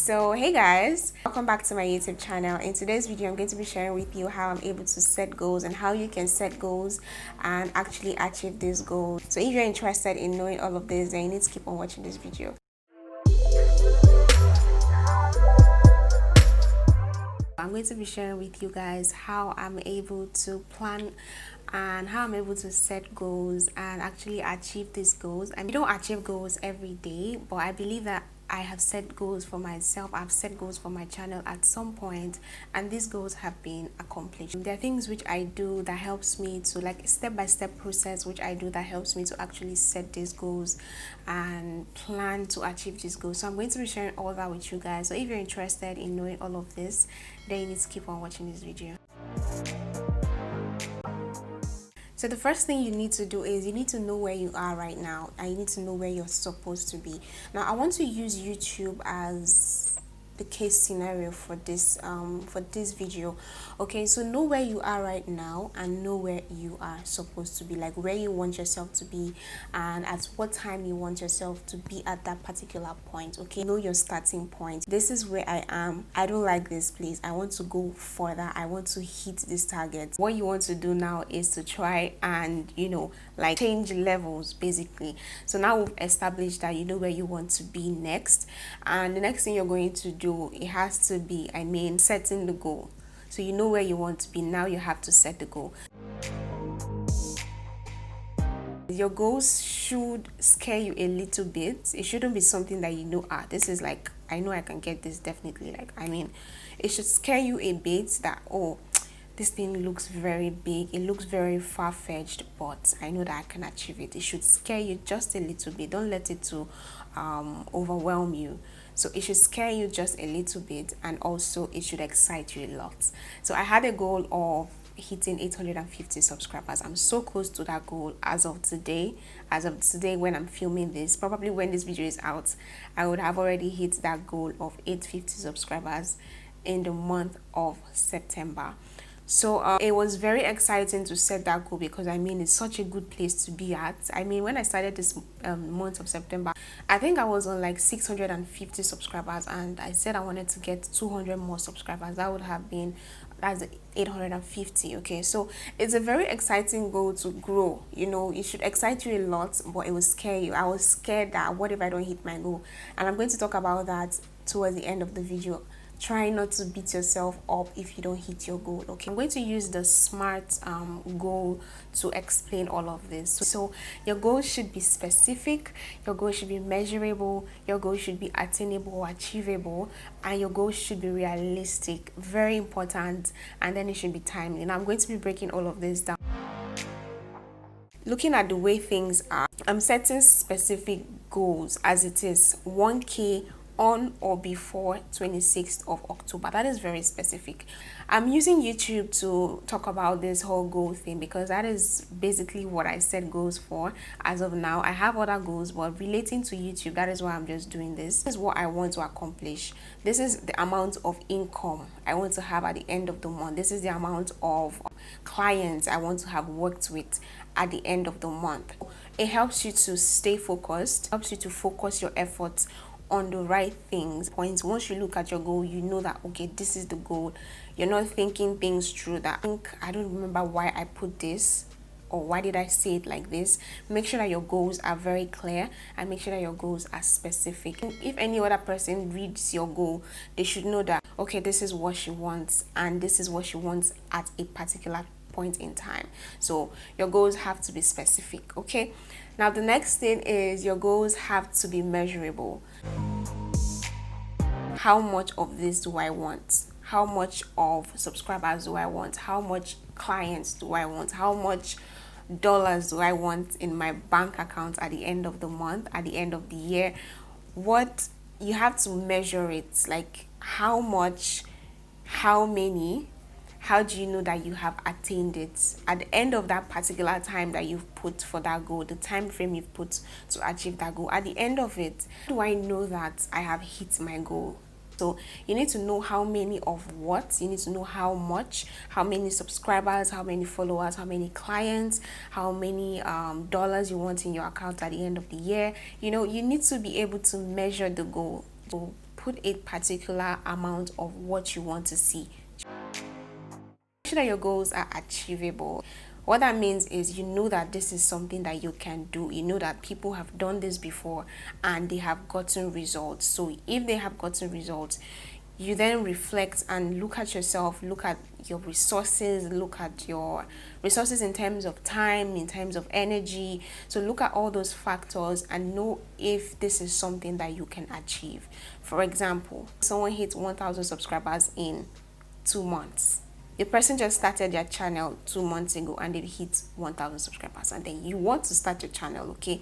So hey guys, welcome back to my YouTube channel. In today's video I'm going to be sharing with you how I'm able to set goals and how you can set goals and actually achieve these goals. So if you're interested in knowing all of this, then you need to keep on watching this video. I'm going to be sharing with you guys how I'm able to plan and how I'm able to set goals and actually achieve these goals. And you don't achieve goals every day, but I believe that I have set goals for myself. I've set goals for my channel at some point, and these goals have been accomplished. There are things which I do that helps me to, like, step-by-step process which I do that helps me to actually set these goals and plan to achieve these goals. So I'm going to be sharing all that with you guys. So if you're interested in knowing all of this, then you need to keep on watching this video. So the first thing you need to do is you need to know where you are right now, and you need to know where you're supposed to be. Now I want to use YouTube as the case scenario for this video. Okay, so know where you are right now and know where you are supposed to be, like where you want yourself to be and at what time you want yourself to be at that particular point. Okay, know your starting point. This is where I am. I don't like this place. I want to go further. I want to hit this target. What you want to do now is to try and, you know, like change levels basically. So now we've established that you know where you want to be next, and the next thing you're going to do, it has to be, setting the goal. So you know where you want to be. Now you have to set the goal. Your goals should scare you a little bit. It shouldn't be something that you know, this is like, I know I can get this definitely. Like, it should scare you a bit that, oh, this thing looks very big, it looks very far-fetched, but I know that I can achieve it. It should scare you just a little bit. Don't let it to overwhelm you. So it should scare you just a little bit, and also it should excite you a lot. So I had a goal of hitting 850 subscribers. I'm so close to that goal as of today. When I'm filming this, probably when this video is out, I would have already hit that goal of 850 subscribers in the month of September. So it was very exciting to set that goal because it's such a good place to be at. When I started this month of September, I think I was on like 650 subscribers, and I said I wanted to get 200 more subscribers. That's 850. Okay, so it's a very exciting goal to grow. You know, it should excite you a lot, but it will scare you. I was scared that what if I don't hit my goal, and I'm going to talk about that towards the end of the video. Try not to beat yourself up if you don't hit your goal. Okay, I'm going to use the SMART goal to explain all of this. So your goal should be specific, your goal should be measurable, your goal should be attainable or achievable, and your goal should be realistic. Very important. And then it should be timely. Now I'm going to be breaking all of this down. Looking at the way things are, I'm setting specific goals as it is 1K on or before 26th of October. That is very specific. I'm using YouTube to talk about this whole goal thing because that is basically what I set goals for as of now. I have other goals, but relating to YouTube, that is why I'm just doing this. This is what I want to accomplish. This is the amount of income I want to have at the end of the month. This is the amount of clients I want to have worked with at the end of the month. It helps you to stay focused, helps you to focus your efforts on the right things. Once you look at your goal, you know that, okay, this is the goal. You're not thinking things through that, I don't remember why I put this, or why did I say it like this. Make sure that your goals are very clear, and make sure that your goals are specific. If any other person reads your goal, they should know that, okay, this is what she wants, and this is what she wants at a particular point in time. So your goals have to be specific. Okay, now the next thing is your goals have to be measurable. How much of this do I want? How much of subscribers do I want? How much clients do I want? How much dollars do I want in my bank account at the end of the month, at the end of the year? What you have to measure it, like how much, how many. How do you know that you have attained it at the end of that particular time that you've put for that goal, the time frame you've put to achieve that goal? At the end of it, how do I know that I have hit my goal? So you need to know how many of what, you need to know how much, how many subscribers, how many followers, how many clients, how many dollars you want in your account at the end of the year. You know, you need to be able to measure the goal. So put a particular amount of what you want to see. Make sure that your goals are achievable. What that means is you know that this is something that you can do. You know that people have done this before and they have gotten results. So if they have gotten results, you then reflect and look at yourself, look at your resources, look at your resources in terms of time, in terms of energy. So look at all those factors and know if this is something that you can achieve. For example, someone hits 1,000 subscribers in 2 months. The person just started their channel 2 months ago and they hit 1,000 subscribers, and then you want to start your channel, okay,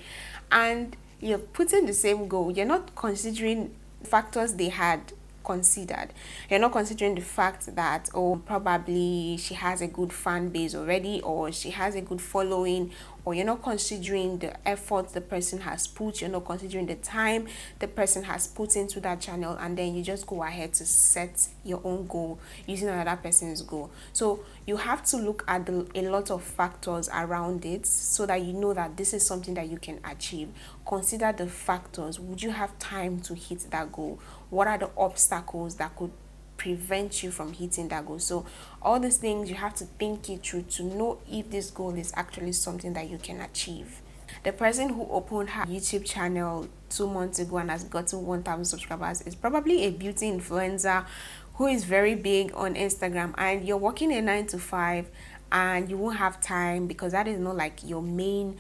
and you're putting the same goal. You're not considering factors they had considered. You're not considering the fact that, oh, probably she has a good fan base already, or she has a good following, or you're not considering the effort the person has put. You're not considering the time the person has put into that channel, and then you just go ahead to set your own goal using another person's goal. So you have to look at a lot of factors around it so that you know that this is something that you can achieve. Consider the factors. Would you have time to hit that goal? What are the obstacles that could prevent you from hitting that goal? So all these things, you have to think it through to know if this goal is actually something that you can achieve. The person who opened her YouTube channel 2 months ago and has gotten 1,000 subscribers is probably a beauty influencer who is very big on Instagram, and you're working a 9 to 5 and you won't have time because that is not like your main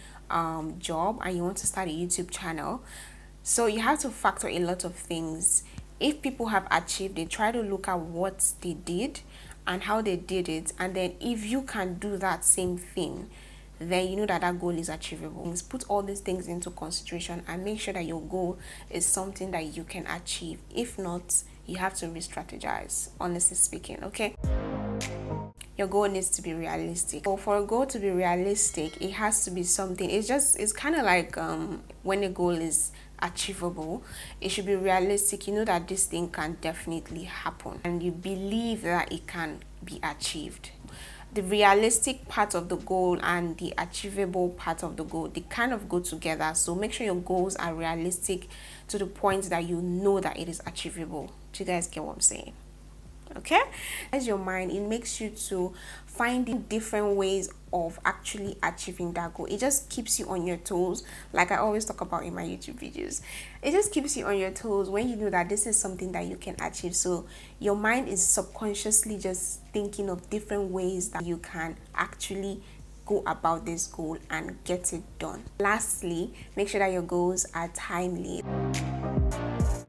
job, and you want to start a YouTube channel. So you have to factor a lot of things. If people have achieved it, try to look at what they did and how they did it, and then if you can do that same thing, then you know that that goal is achievable. Put all these things into consideration and make sure that your goal is something that you can achieve. If not, you have to re-strategize, honestly speaking, okay? Your goal needs to be realistic. So for a goal to be realistic, it has to be something, it's kind of like when a goal is achievable, it should be realistic. You know that this thing can definitely happen and you believe that it can be achieved. The realistic part of the goal and the achievable part of the goal, they kind of go together. So make sure your goals are realistic to the point that you know that it is achievable. Do you guys get what I'm saying? Okay, as your mind, it makes you to finding different ways of actually achieving that goal. It just keeps you on your toes, like I always talk about in my YouTube videos. It just keeps you on your toes when you know that this is something that you can achieve. So your mind is subconsciously just thinking of different ways that you can actually go about this goal and get it done. Lastly, make sure that your goals are timely.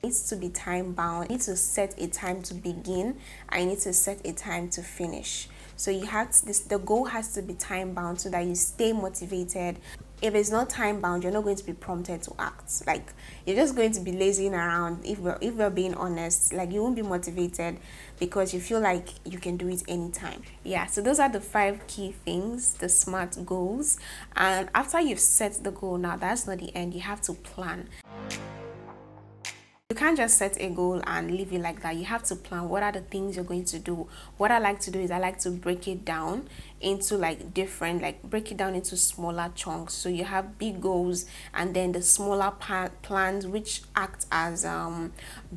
Needs to be time bound. You need to set a time to begin and you need to set a time to finish. So you have to, the goal has to be time bound so that you stay motivated. If it's not time bound, you're not going to be prompted to act. Like, you're just going to be lazing around. If we're being honest, like, you won't be motivated because you feel like you can do it anytime. Yeah, so those are the 5 key things, the SMART goals. And after you've set the goal, now that's not the end. You have to plan. You can't just set a goal and leave it like that. You have to plan what are the things you're going to do. What I like to do is I like to break it down into break it down into smaller chunks. So you have big goals and then the smaller plans which act as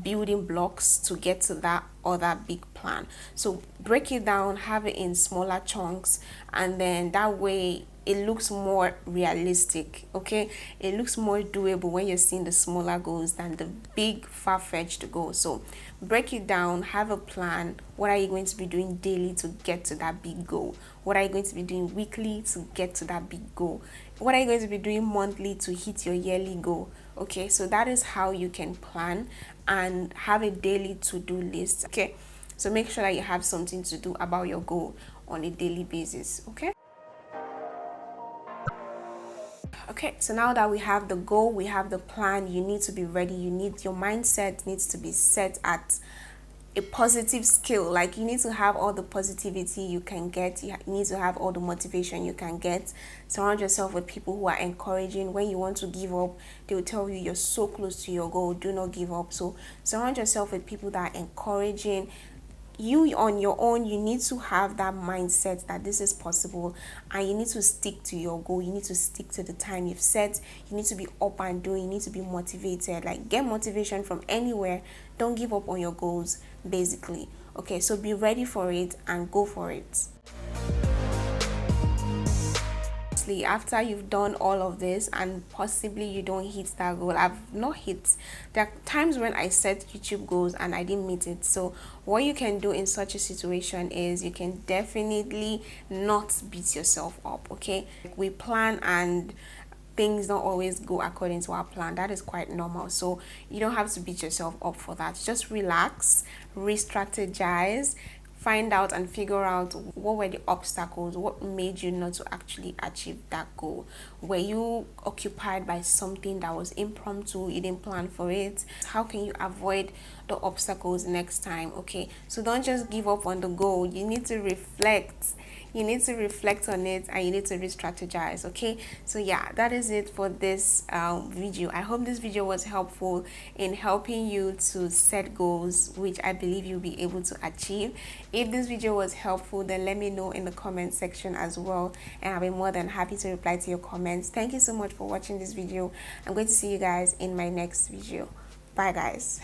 building blocks to get to that other big plan. So break it down, have it in smaller chunks, and then that way it looks more realistic. Okay, it looks more doable when you're seeing the smaller goals than the big far-fetched goals. So break it down, have a plan. What are you going to be doing daily to get to that big goal? What are you going to be doing weekly to get to that big goal? What are you going to be doing monthly to hit your yearly goal? Okay, so that is how you can plan and have a daily to-do list. Okay, so make sure that you have something to do about your goal on a daily basis. Okay, so now that we have the goal, we have the plan, you need to be ready. Your mindset needs to be set at a positive scale. Like, you need to have all the positivity you can get. You need to have all the motivation you can get. Surround yourself with people who are encouraging. When you want to give up, they will tell you you're so close to your goal, do not give up. So surround yourself with people that are encouraging. you on your own, you need to have that mindset that this is possible, and you need to stick to your goal. You need to stick to the time you've set. You need to be up and doing. You need to be motivated. Like, get motivation from anywhere. Don't give up on your goals, basically. Okay, so be ready for it and go for it. After you've done all of this and possibly you don't hit that goal, I've not hit, there are times when I set YouTube goals and I didn't meet it. So what you can do in such a situation is you can definitely not beat yourself up. Okay, we plan and things don't always go according to our plan. That is quite normal, so you don't have to beat yourself up for that. Just relax, re-strategize, find out and figure out what were the obstacles, what made you not to actually achieve that goal. Were you occupied by something that was impromptu, you didn't plan for it? How can you avoid the obstacles next time? Okay, so don't just give up on the goal. You need to reflect. You need to reflect on it and you need to re-strategize. Okay, so yeah, that is it for this video. I hope this video was helpful in helping you to set goals, which I believe you'll be able to achieve. If this video was helpful, then let me know in the comment section as well, and I'll be more than happy to reply to your comments. Thank you so much for watching this video. I'm going to see you guys in my next video. Bye guys.